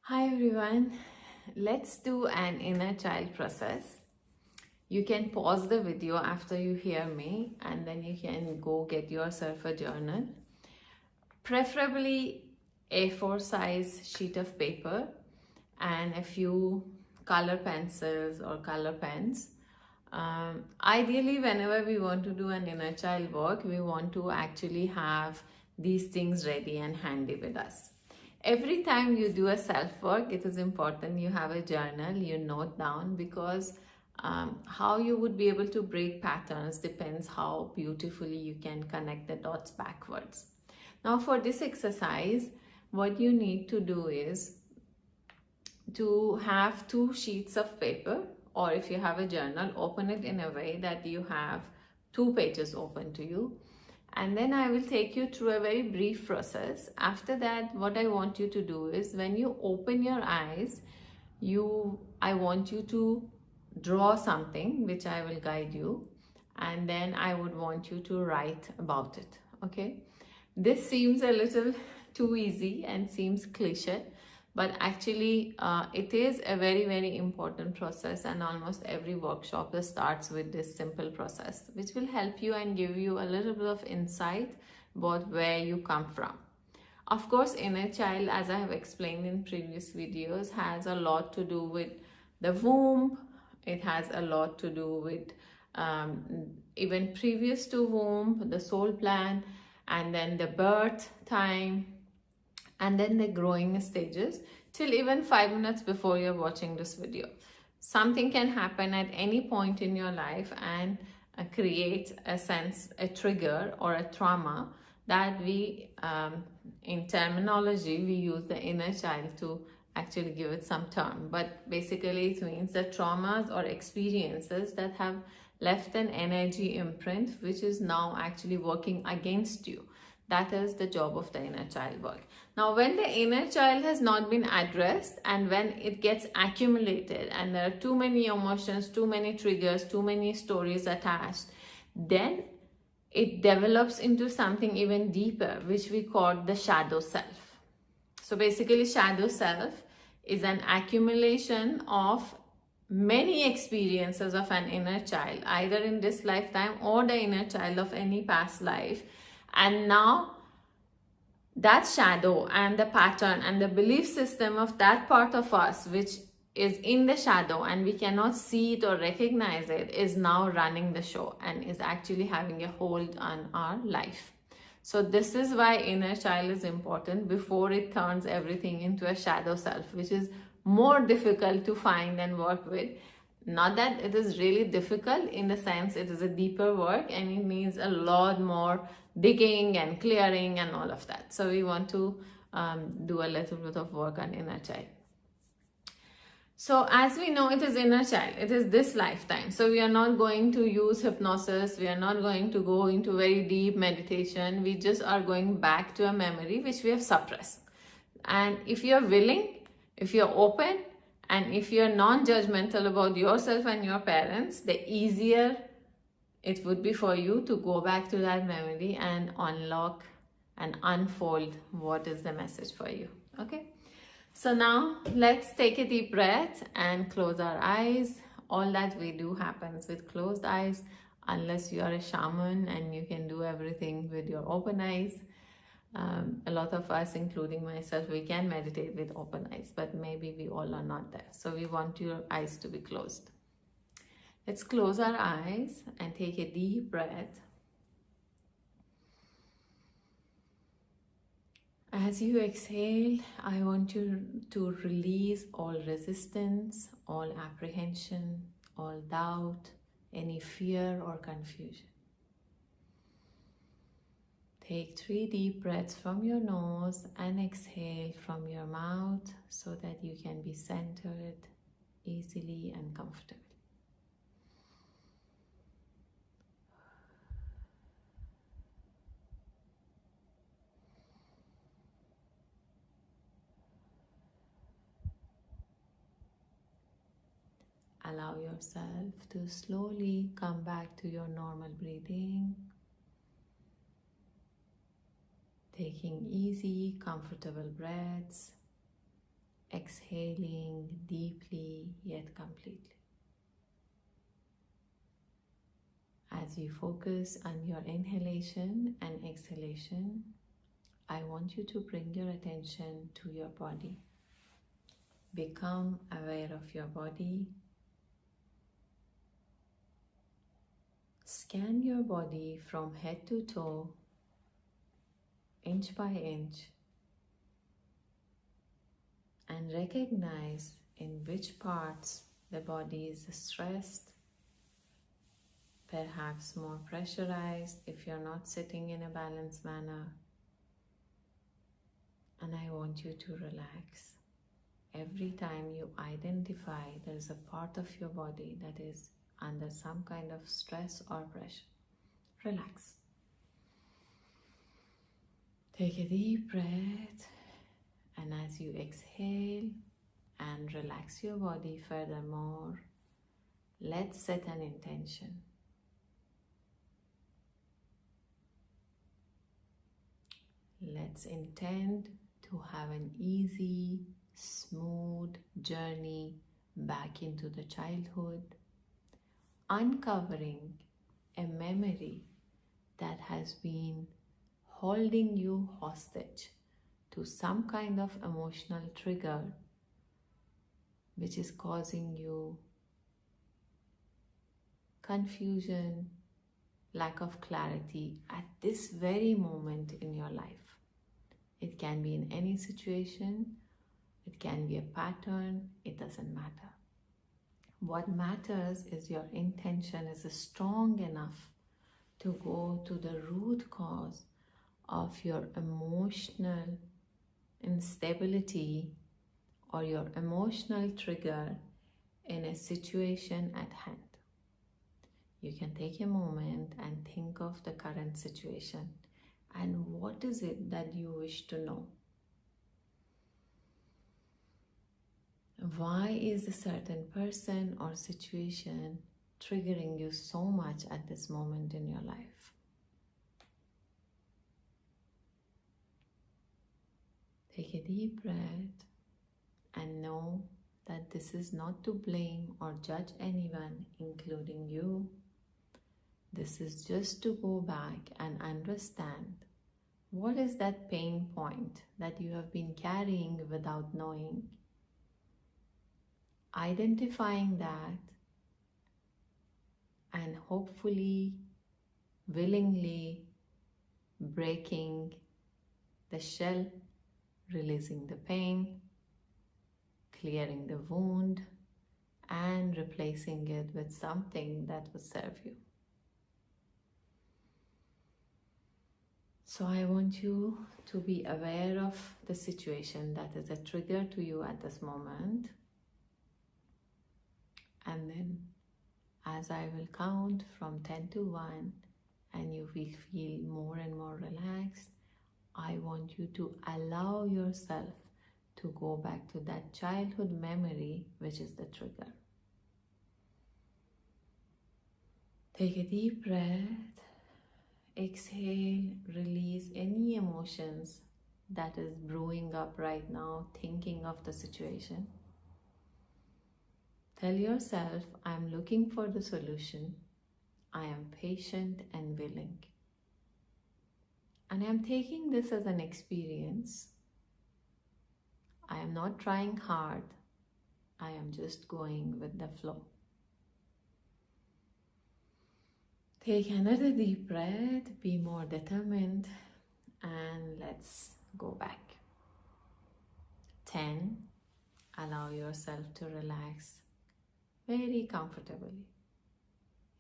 Hi everyone, let's do an inner child process. You can pause the video after you hear me and then you can go get yourself a journal. Preferably A4 size sheet of paper and a few color pencils or color pens. Ideally, whenever we want to do an inner child work, we want to actually have these things ready and handy with us. Every time you do a self work, it is important you have a journal, you note down, because how you would be able to break patterns depends how beautifully you can connect the dots backwards. Now for this exercise, what you need to do is to have 2 sheets of paper, or if you have a journal, open it in a way that you have 2 pages open to you. And then I will take you through a very brief process. After that, what I want you to do is when you open your eyes, I want you to draw something which I will guide you, and then I would want you to write about it. Okay, this seems a little too easy and seems cliche, but actually it is a very important process, and almost every workshop starts with this simple process, which will help you and give you a little bit of insight about where you come from. Of course, inner child, as I have explained in previous videos, has a lot to do with the womb. It has a lot to do with even previous to womb, the soul plan, and then the birth time, and then the growing stages, till even 5 minutes before you're watching this video. Something can happen at any point in your life and create a trigger or a trauma that we, in terminology, we use the inner child to actually give it some term. But basically it means the traumas or experiences that have left an energy imprint, which is now actually working against you. That is the job of the inner child work. Now, when the inner child has not been addressed and when it gets accumulated and there are too many emotions, too many triggers, too many stories attached, then it develops into something even deeper, which we call the shadow self. So basically, shadow self is an accumulation of many experiences of an inner child, either in this lifetime or the inner child of any past life. And now that shadow and the pattern and the belief system of that part of us which is in the shadow and we cannot see it or recognize it is now running the show and is actually having a hold on our life. So this is why inner child is important before it turns everything into a shadow self, which is more difficult to find and work with. Not that it is really difficult, in the sense it is a deeper work and it needs a lot more digging and clearing and all of that. So we want to do a little bit of work on inner child. So as we know, it is inner child, it is this lifetime. So we are not going to use hypnosis, we are not going to go into very deep meditation. We just are going back to a memory which we have suppressed. And if you're willing, if you're open, and if you're non-judgmental about yourself and your parents, the easier it would be for you to go back to that memory and unlock and unfold what is the message for you. Okay, so now let's take a deep breath and close our eyes. All that we do happens with closed eyes, unless you are a shaman and you can do everything with your open eyes. A lot of us, including myself, we can meditate with open eyes, but maybe we all are not there. So we want your eyes to be closed. Let's close our eyes and take a deep breath. As you exhale, I want you to release all resistance, all apprehension, all doubt, any fear or confusion. Take 3 deep breaths from your nose and exhale from your mouth so that you can be centered easily and comfortably. Allow yourself to slowly come back to your normal breathing. Taking easy, comfortable breaths, exhaling deeply yet completely. As you focus on your inhalation and exhalation, I want you to bring your attention to your body. Become aware of your body. Scan your body from head to toe, inch by inch, and recognize in which parts the body is stressed, perhaps more pressurized if you're not sitting in a balanced manner. And I want you to relax. Every time you identify there is a part of your body that is under some kind of stress or pressure, relax. Take a deep breath, and as you exhale and relax your body furthermore, let's set an intention. Let's intend to have an easy, smooth journey back into the childhood, uncovering a memory that has been holding you hostage to some kind of emotional trigger which is causing you confusion, lack of clarity at this very moment in your life. It can be in any situation, it can be a pattern, it doesn't matter. What matters is your intention is strong enough to go to the root cause of your emotional instability or your emotional trigger in a situation at hand. You can take a moment and think of the current situation and what is it that you wish to know. Why is a certain person or situation triggering you so much at this moment in your life? Take a deep breath and know that this is not to blame or judge anyone, including you. This is just to go back and understand what is that pain point that you have been carrying without knowing. Identifying that and hopefully, willingly breaking the shell, releasing the pain, clearing the wound, and replacing it with something that will serve you. So I want you to be aware of the situation that is a trigger to you at this moment. And then as I will count from 10 to 1 and you will feel more and more relaxed, I want you to allow yourself to go back to that childhood memory, which is the trigger. Take a deep breath. Exhale, release any emotions that is brewing up right now, thinking of the situation. Tell yourself, I'm looking for the solution. I am patient and willing. And I'm taking this as an experience. I am not trying hard. I am just going with the flow. Take another deep breath, be more determined, and let's go back. 10, allow yourself to relax very comfortably.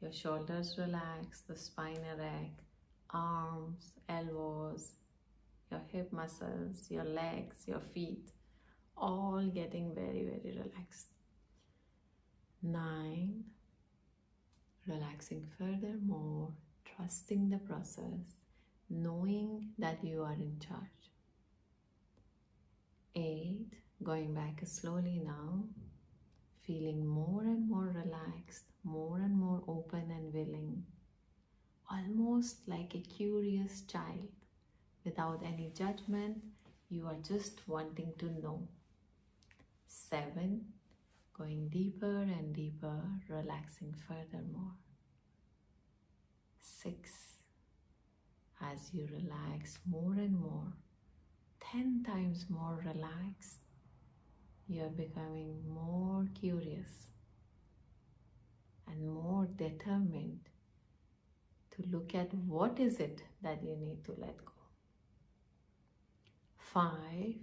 Your shoulders relax, the spine erect, arms, elbows, your hip muscles, your legs, your feet, all getting very, very relaxed. 9, relaxing furthermore, trusting the process, knowing that you are in charge. 8, going back slowly now, feeling more and more relaxed, more and more open and willing, almost like a curious child. Without any judgment, you are just wanting to know. 7, going deeper and deeper, relaxing furthermore. 6, as you relax more and more, 10 times more relaxed, you are becoming more curious and more determined to look at what is it that you need to let go. 5,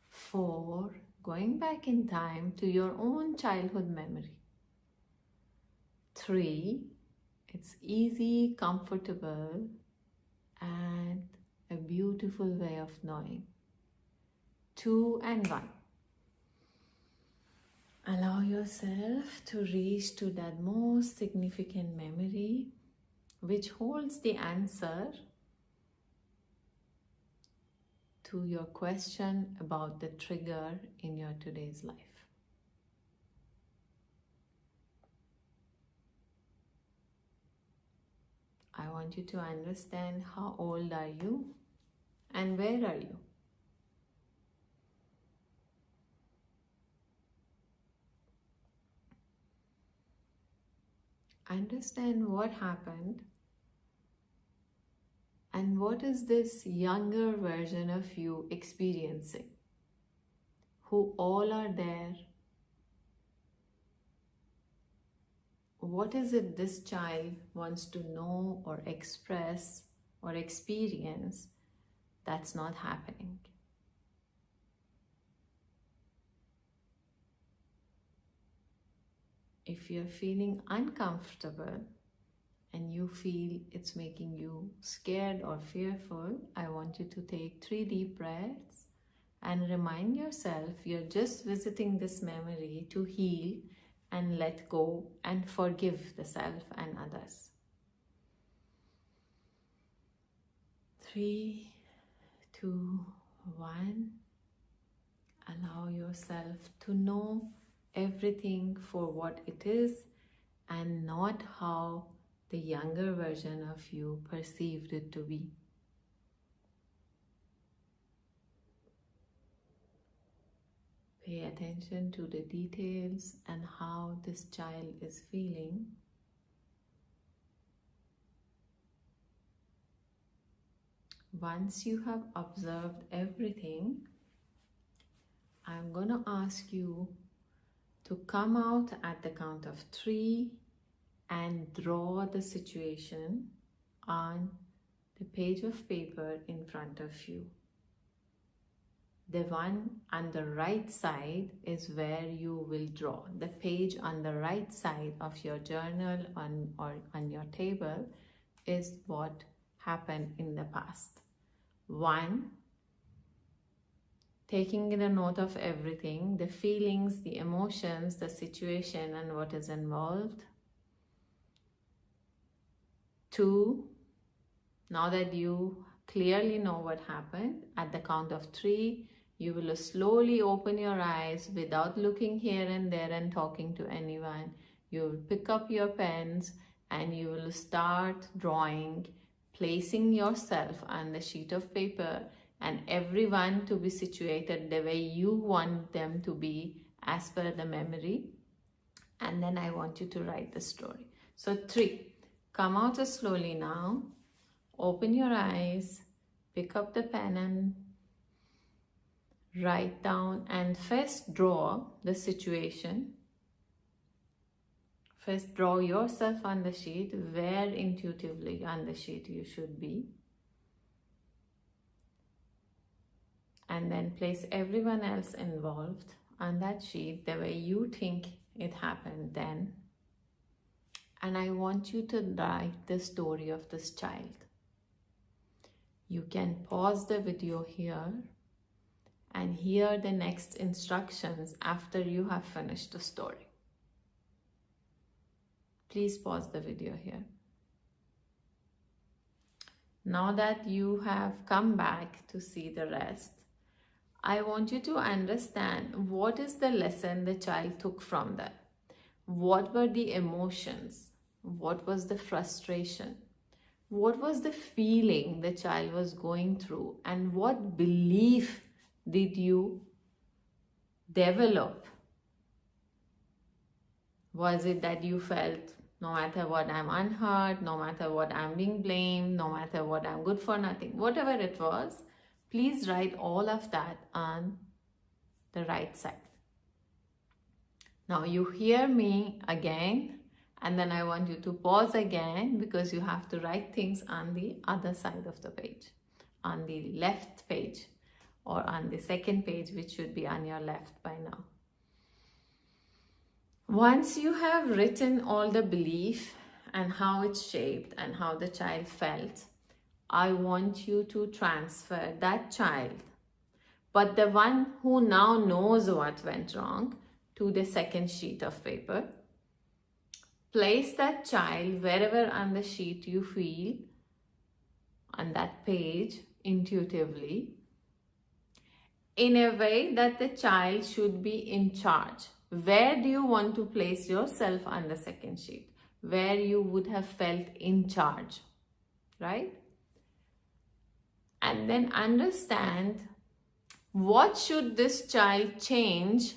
4, going back in time to your own childhood memory. 3, it's easy, comfortable, and a beautiful way of knowing. 2 and 1. Allow yourself to reach to that most significant memory which holds the answer to your question about the trigger in your today's life. I want you to understand how old are you and where are you? Understand what happened and what is this younger version of you experiencing, who all are there. What is it this child wants to know or express or experience that's not happening? If you're feeling uncomfortable and you feel it's making you scared or fearful, I want you to take 3 deep breaths and remind yourself you're just visiting this memory to heal and let go and forgive the self and others. 3, 2, 1. Allow yourself to know everything for what it is and not how the younger version of you perceived it to be. Pay attention to the details and how this child is feeling. Once you have observed everything, I'm going to ask you to come out at the count of 3 and draw the situation on the page of paper in front of you. The one on the right side is where you will draw. The page on the right side of your journal or on your table is what happened in the past. 1, taking a note of everything, the feelings, the emotions, the situation, and what is involved. 2, now that you clearly know what happened, at the count of 3, you will slowly open your eyes without looking here and there and talking to anyone. You will pick up your pens and you will start drawing, placing yourself on the sheet of paper and everyone to be situated the way you want them to be as per the memory. And then I want you to write the story. So 3, come out slowly now, open your eyes, pick up the pen and write down and first draw the situation. First draw yourself on the sheet where intuitively on the sheet you should be. And then place everyone else involved on that sheet the way you think it happened then. And I want you to write the story of this child. You can pause the video here and hear the next instructions after you have finished the story. Please pause the video here. Now that you have come back to see the rest, I want you to understand what is the lesson the child took from that. What were the emotions? What was the frustration? What was the feeling the child was going through? And what belief did you develop? Was it that you felt no matter what I'm unheard, no matter what I'm being blamed, no matter what I'm good for nothing, whatever it was, please write all of that on the right side. Now you hear me again, and then I want you to pause again, because you have to write things on the other side of the page, on the left page, or on the second page, which should be on your left by now. Once you have written all the belief and how it's shaped and how the child felt, I want you to transfer that child, but the one who now knows what went wrong, to the second sheet of paper. Place that child wherever on the sheet you feel, on that page, intuitively, in a way that the child should be in charge. Where do you want to place yourself on the second sheet? Where you would have felt in charge, right? And then understand, what should this child change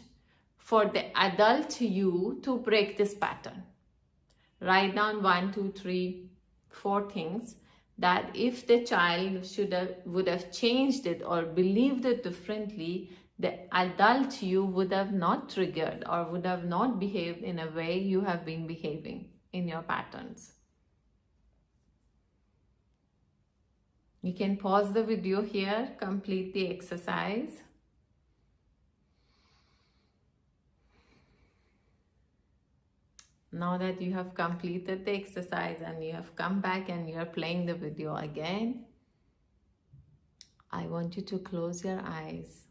for the adult you to break this pattern? Write down 1, 2, 3, 4 things that if the child would have changed it or believed it differently, the adult you would have not triggered or would have not behaved in a way you have been behaving in your patterns. You can pause the video here, complete the exercise. Now that you have completed the exercise and you have come back and you are playing the video again, I want you to close your eyes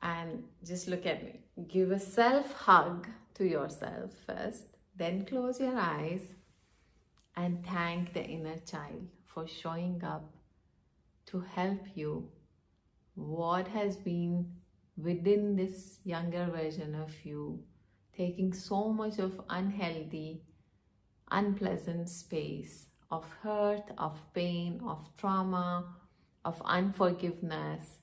and just look at me. Give a self-hug to yourself first, then close your eyes and thank the inner child for showing up to help you. What has been within this younger version of you, taking so much of unhealthy, unpleasant space of hurt, of pain, of trauma, of unforgiveness,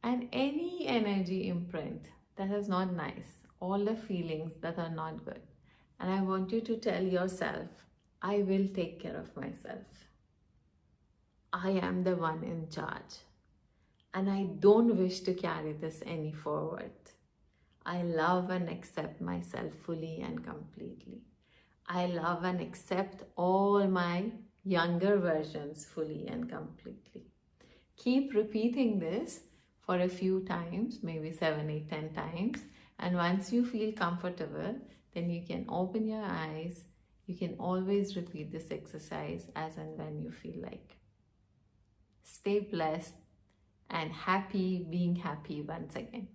and any energy imprint that is not nice, all the feelings that are not good. And I want you to tell yourself, I will take care of myself. I am the one in charge. And I don't wish to carry this any forward. I love and accept myself fully and completely. I love and accept all my younger versions fully and completely. Keep repeating this for a few times, maybe 7, 8, 10 times. And once you feel comfortable, then you can open your eyes. You can always repeat this exercise as and when you feel like. Stay blessed and happy being happy once again.